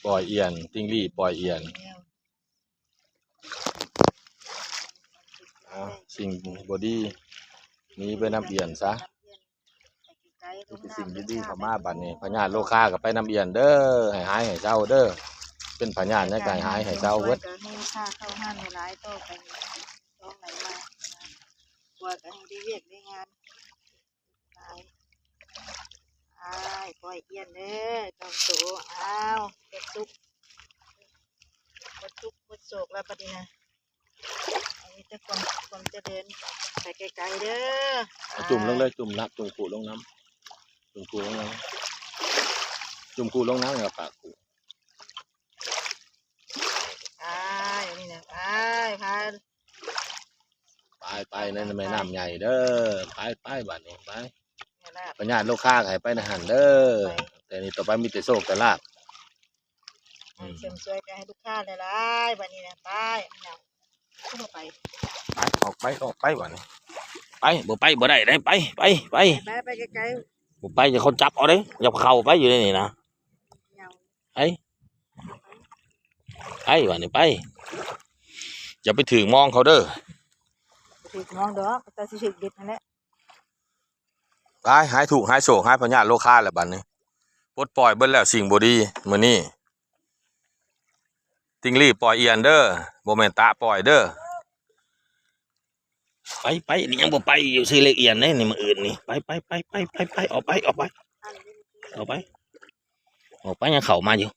ปล่อยเอียนติ้งลี่ปล่อยเอียนสิ่งบอดี้นี้ไปน้ำเอียนซะคือสิ่งดีๆเข้ามาบัดนี้พญาโลคากับไปน้ำเอียนเด้อให้หายให้เศร้าเด้อเป็นพญาในการหายให้เศร้าเว้ยให้ค่าเข้าห้างในร้ายโตไปต้องไหนมาปล่อยไปให้ได้เวียกได้งานปล่อยเอียนเด้อจอมโตอ้าวเก็บซุกบดโศกแล้วปะดินะอันนี้จะความจะเดินไปไกลๆเด้อจุ่มลงเลยจุ่มน้ำจุ่มกูลงน้ำจุ่มกูลงน้ำจุ่มกูลงน้ำกับปากกูอย่างนี้นะไปนั่นไม่น้ำใหญ่เด้อไปบ้านนี้ไปปัญญาโลคาให้ไปในหันเด้อแต่นี่ต่อไปมีแต่โศกแต่ลาบเสริมสวยกันให้ลูกค้าเลยล่ะวันนี้นะไปไปออกไปบ้านนี้ไปบ่ได้ไปไกลๆไปจะเขาจับเอาได้อย่าเข้าไปอยู่ในนี่นะไปบ้านนี้ไปอย่าไปถึงมองเขาเด้อถือมองดอกแต่สิถึกเด็ดนั่นแหละไปหายถูกหายโศกหายพญาโลคาแล้วบัดนี้ปลดปล่อยเบิ้ลแล้วสิ่งบดีมื้อนี้ติงลี่ปล่อยเอียนเด้อโมเมนตะปล่อยเด้อไปนี่ยังบ่ไปอยู่ซีเล็กเอียนนี่มื้ออื่นนี่ไปออกไปยังเข้ามาอยู่